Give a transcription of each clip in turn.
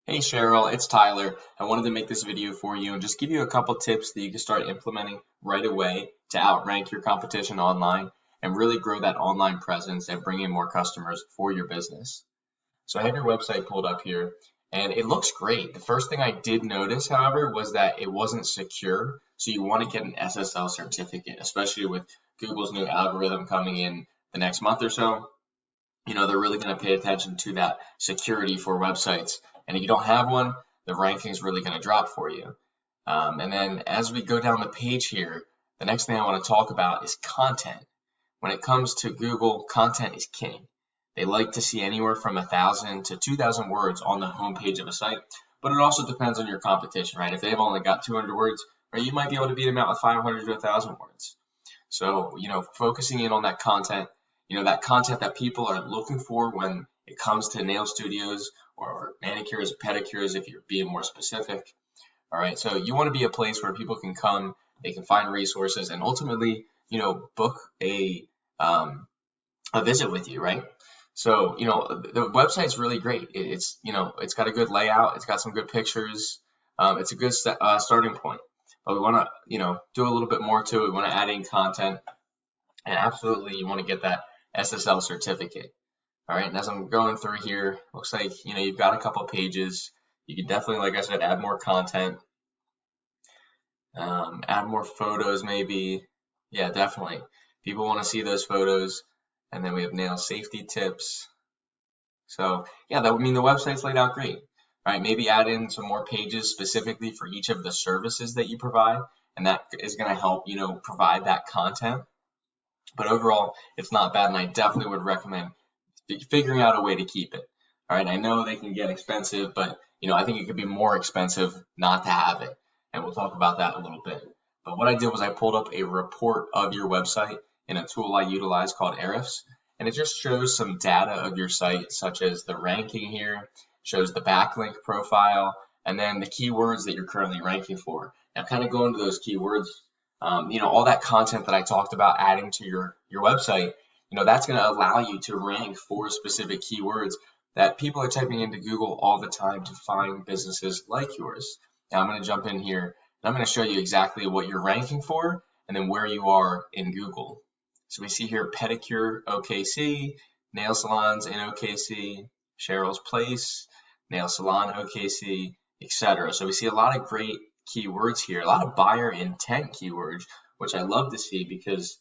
Hey Cheryl, it's Tyler. I wanted to make this video for you and just give you a couple tips that you can start implementing right away to outrank your competition online and really grow that online presence and bring in more customers for your business. So I have your website pulled up here and it looks great. The first thing I did notice, however, was that it wasn't secure. So you want to get an SSL certificate, especially with Google's new algorithm coming in the next month or so. They're really going to pay attention to that security for websites. And if you don't have one, the ranking is really going to drop for you. And then as we go down the page here, the next thing I want to talk about is content. When it comes to Google, content is king. They like to see anywhere from 1,000 to 2,000 words on the homepage of a site, but it also depends on your competition, right? If they've only got 200 words, right, you might be able to beat them out with 500 to 1,000 words. So, focusing in on that content, that content that people are looking for when it comes to nail studios or manicures, pedicures, if you're being more specific. All right, so you want to be a place where people can come, they can find resources, and ultimately, book a visit with you, right? So, the website's really great. It's got a good layout, it's got some good pictures, it's a good starting point. But we want to, do a little bit more to it. We want to add in content, and absolutely, you want to get that SSL certificate. All right, and as I'm going through here, looks like, you've got a couple of pages. You can definitely, like I said, add more content, add more photos maybe. Yeah, definitely. People want to see those photos. And then we have nail safety tips. So yeah, the website's laid out great. All right, maybe add in some more pages specifically for each of the services that you provide, and that is going to help, provide that content. But overall, it's not bad, and I definitely would recommend figuring out a way to keep it. All right, I know they can get expensive, but I think it could be more expensive not to have it, and we'll talk about that a little bit. But what I did was I pulled up a report of your website in a tool I utilize called Ahrefs, and it just shows some data of your site, such as the ranking here, shows the backlink profile, and then the keywords that you're currently ranking for. Now, kind of go into those keywords, all that content that I talked about adding to your website, that's going to allow you to rank for specific keywords that people are typing into Google all the time to find businesses like yours. Now, I'm going to jump in here, and I'm going to show you exactly what you're ranking for and then where you are in Google. So we see here Pedicure OKC, nail salons in OKC, Cheryl's Place, nail salon OKC, etc. So we see a lot of great keywords here, a lot of buyer intent keywords, which I love to see because,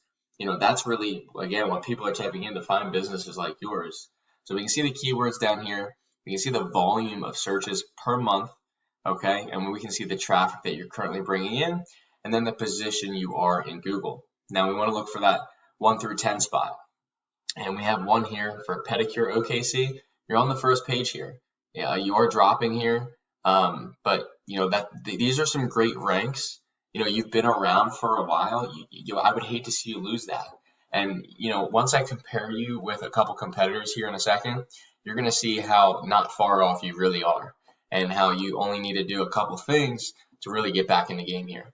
that's really, again, what people are typing in to find businesses like yours. So we can see the keywords down here. We can see the volume of searches per month, okay? And we can see the traffic that you're currently bringing in, and then the position you are in Google. Now we want to look for that 1 through 10 spot. And we have one here for Pedicure OKC. You're on the first page here. Yeah, you are dropping here. But these are some great ranks. You've been around for a while. I would hate to see you lose that. And once I compare you with a couple competitors here in a second, you're going to see how not far off you really are and how you only need to do a couple things to really get back in the game here.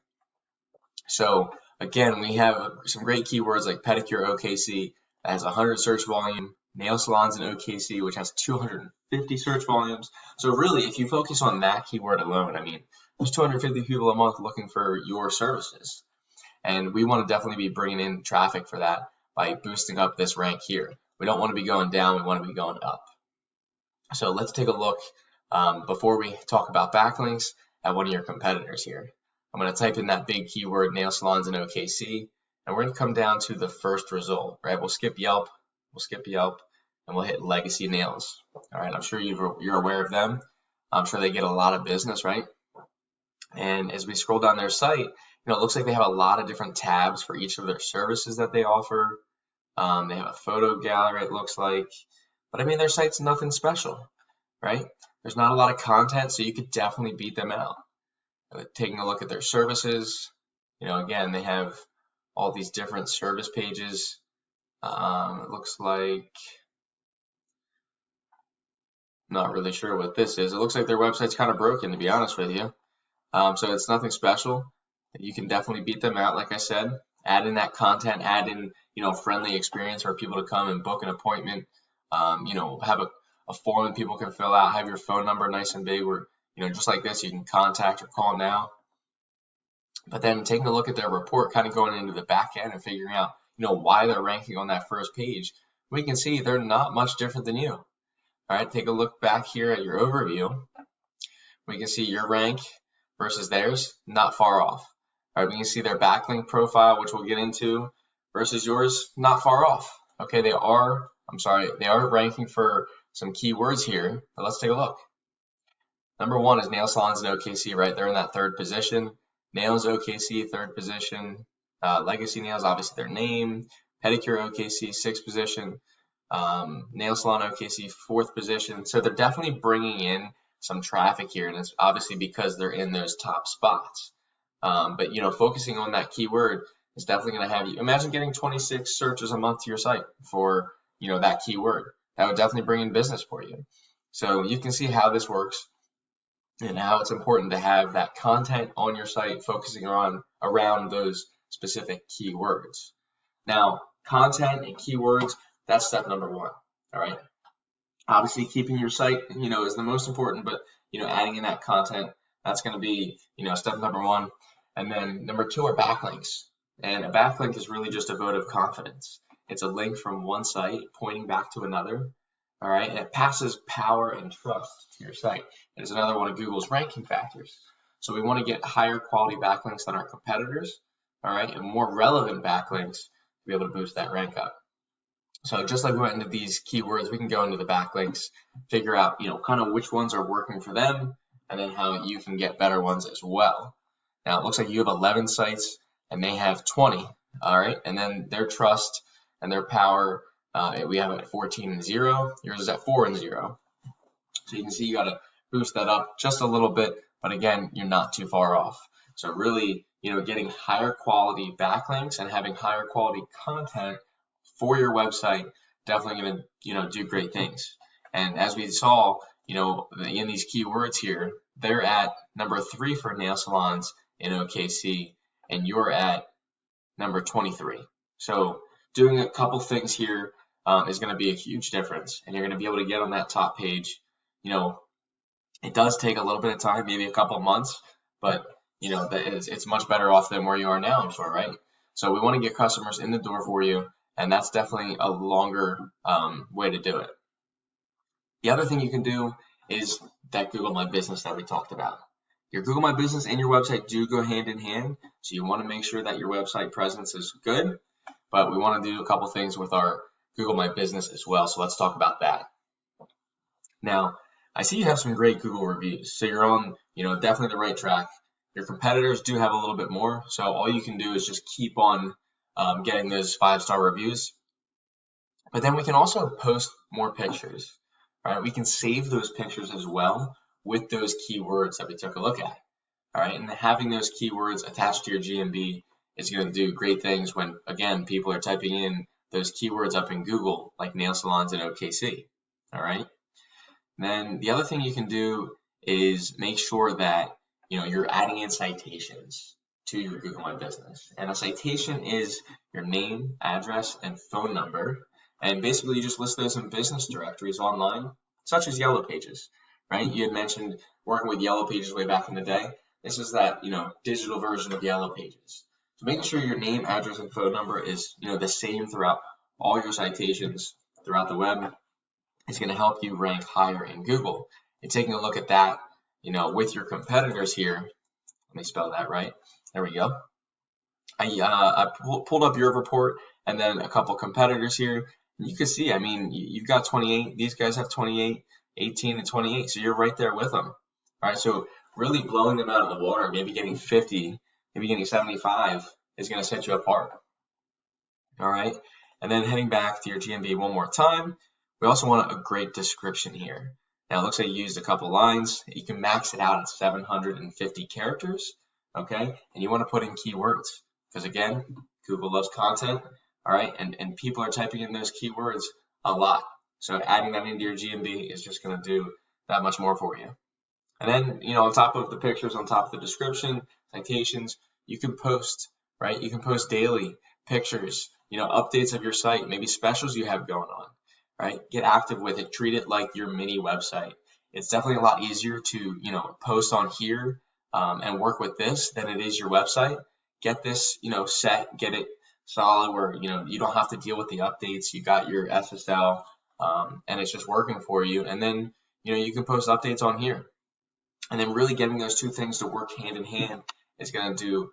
So again, we have some great keywords like Pedicure OKC that has 100 search volume, nail salons in OKC, which has 250 search volumes. So really, if you focus on that keyword alone, there's 250 people a month looking for your services. And we want to definitely be bringing in traffic for that by boosting up this rank here. We don't want to be going down, we want to be going up. So let's take a look before we talk about backlinks at one of your competitors here. I'm going to type in that big keyword, nail salons in OKC, and we're going to come down to the first result, right? We'll skip Yelp, and we'll hit Legacy Nails. All right, I'm sure you're aware of them. I'm sure they get a lot of business, right? And as we scroll down their site, it looks like they have a lot of different tabs for each of their services that they offer. They have a photo gallery, it looks like. But their site's nothing special, right? There's not a lot of content, so you could definitely beat them out. Taking a look at their services, again, they have all these different service pages. It looks like, not really sure what this is. It looks like their website's kind of broken, to be honest with you. So it's nothing special. You can definitely beat them out, like I said. Add in that content, add in, friendly experience for people to come and book an appointment, have a a form that people can fill out, have your phone number nice and big where, just like this, you can contact or call now. But then taking a look at their report, kind of going into the back end and figuring out, why they're ranking on that first page, we can see they're not much different than you. All right, take a look back here at your overview. We can see your rank versus theirs, not far off. All right, we can see their backlink profile, which we'll get into, versus yours, not far off. Okay, they are ranking for some keywords here, but let's take a look. Number 1 is nail salons in OKC, right? They're in that 3rd position. Nails OKC, 3rd position. Legacy Nails, obviously their name. Pedicure OKC, 6th position. Nail Salon OKC, 4th position. So they're definitely bringing in some traffic here, and it's obviously because they're in those top spots. But focusing on that keyword is definitely going to have you. Imagine getting 26 searches a month to your site for that keyword. That would definitely bring in business for you. So you can see how this works and how it's important to have that content on your site focusing around those specific keywords. Now, content and keywords, that's step number 1. All right. Obviously, keeping your site, is the most important, but adding in that content, that's going to be, step number 1. And then number 2 are backlinks. And a backlink is really just a vote of confidence. It's a link from one site pointing back to another. All right, and it passes power and trust to your site. It is another one of Google's ranking factors. So we want to get higher quality backlinks than our competitors, all right, and more relevant backlinks to be able to boost that rank up. So just like we went into these keywords, we can go into the backlinks, figure out, kind of which ones are working for them, and then how you can get better ones as well. Now, it looks like you have 11 sites, and they have 20, all right, and then their trust and their power, we have it at 14 and 0. Yours is at 4 and 0. So you can see you got to boost that up just a little bit, but again, you're not too far off. So really, getting higher quality backlinks and having higher quality content for your website, definitely going to, do great things. And as we saw, in these keywords here, they're at number 3 for nail salons in OKC, and you're at number 23. So doing a couple things here is going to be a huge difference, and you're going to be able to get on that top page. It does take a little bit of time, maybe a couple months, but it's much better off than where you are now, I'm sure, right? So we want to get customers in the door for you, and that's definitely a longer way to do it. The other thing you can do is that Google My Business that we talked about. Your Google My Business and your website do go hand in hand, so you want to make sure that your website presence is good, but we want to do a couple things with our Google My Business as well, so let's talk about that. Now, I see you have some great Google reviews, so you're on, definitely the right track. Your competitors do have a little bit more, so all you can do is just keep on getting those 5-star reviews. But then we can also post more pictures, right? We can save those pictures as well with those keywords that we took a look at, all right? And having those keywords attached to your GMB is going to do great things when, again, people are typing in those keywords up in Google, like nail salons in OKC, all right? And then the other thing you can do is make sure that, you're adding in citations to your Google My Business. And a citation is your name, address, and phone number. And basically, you just list those in business directories online, such as Yellow Pages, right? You had mentioned working with Yellow Pages way back in the day. This is that, digital version of Yellow Pages. So making sure your name, address, and phone number is, the same throughout all your citations throughout the web is going to help you rank higher in Google. And taking a look at that, with your competitors here, let me spell that right. There we go. I pulled up your report and then a couple competitors here. And you can see, you've got 28. These guys have 28, 18, and 28. So you're right there with them. All right. So really blowing them out of the water, maybe getting 50, maybe getting 75 is going to set you apart. All right. And then heading back to your GMB one more time, we also want a great description here. Now it looks like you used a couple lines. You can max it out at 750 characters. Okay, and you want to put in keywords because again, Google loves content, all right, and people are typing in those keywords a lot. So adding that into your GMB is just going to do that much more for you. And then, on top of the pictures, on top of the description, citations, you can post, right? You can post daily pictures, updates of your site, maybe specials you have going on, right? Get active with it. Treat it like your mini website. It's definitely a lot easier to, post on here and work with this than it is your website. Get this, set, get it solid where, you don't have to deal with the updates. You got your SSL and it's just working for you. And then, you can post updates on here. And then really getting those two things to work hand in hand is going to do,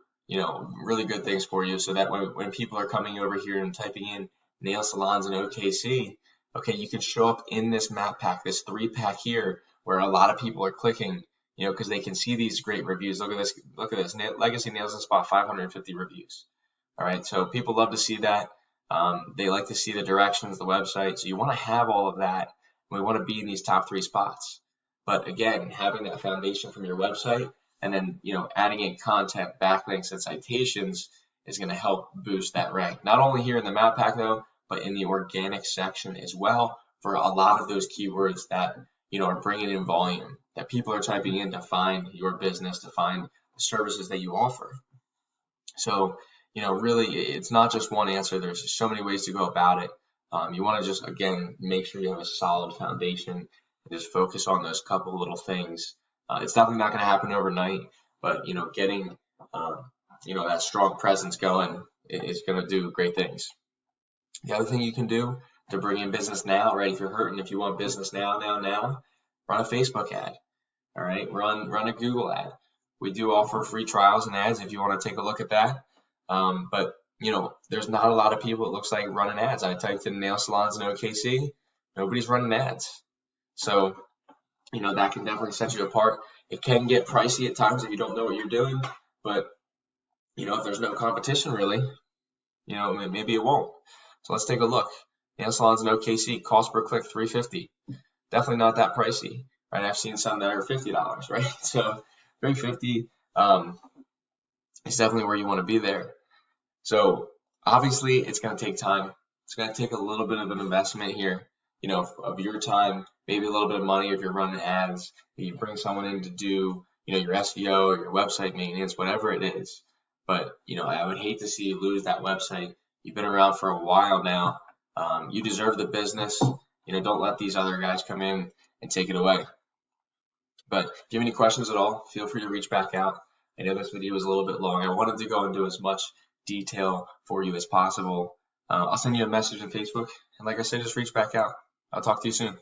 really good things for you, so that when people are coming over here and typing in nail salons in OKC, okay, you can show up in this map pack, this 3-pack here, where a lot of people are clicking, because they can see these great reviews. Look at this. Legacy Nails and Spa, 550 reviews. All right, so people love to see that. They like to see the directions, the website. So you want to have all of that. We want to be in these top 3 spots. But again, having that foundation from your website, and then, adding in content, backlinks, and citations is going to help boost that rank. Not only here in the map pack though, but in the organic section as well, for a lot of those keywords that, are bringing in volume, that people are typing in to find your business, to find the services that you offer. So, really, it's not just one answer. There's just so many ways to go about it. You want to just, again, make sure you have a solid foundation and just focus on those couple little things. It's definitely not going to happen overnight, but, getting, that strong presence going is going to do great things. The other thing you can do to bring in business now, right? If you're hurting, if you want business now, run a Facebook ad. All right, run a Google ad. We do offer free trials and ads if you want to take a look at that. But there's not a lot of people, it looks like, running ads. I typed in nail salons in OKC, nobody's running ads. So, that can definitely set you apart. It can get pricey at times if you don't know what you're doing, but if there's no competition really, maybe it won't. So let's take a look. Nail salons in OKC, cost per click $3.50. Definitely not that pricey, right? I've seen some that are $50, right? So $3.50 is definitely where you want to be there. So obviously it's going to take time. It's going to take a little bit of an investment here, of your time, maybe a little bit of money if you're running ads. You bring someone in to do, your SEO or your website maintenance, whatever it is. But, I would hate to see you lose that website. You've been around for a while now. You deserve the business. Don't let these other guys come in and take it away. But if you have any questions at all, feel free to reach back out. I know this video was a little bit long. I wanted to go into as much detail for you as possible. I'll send you a message on Facebook. And like I said, just reach back out. I'll talk to you soon.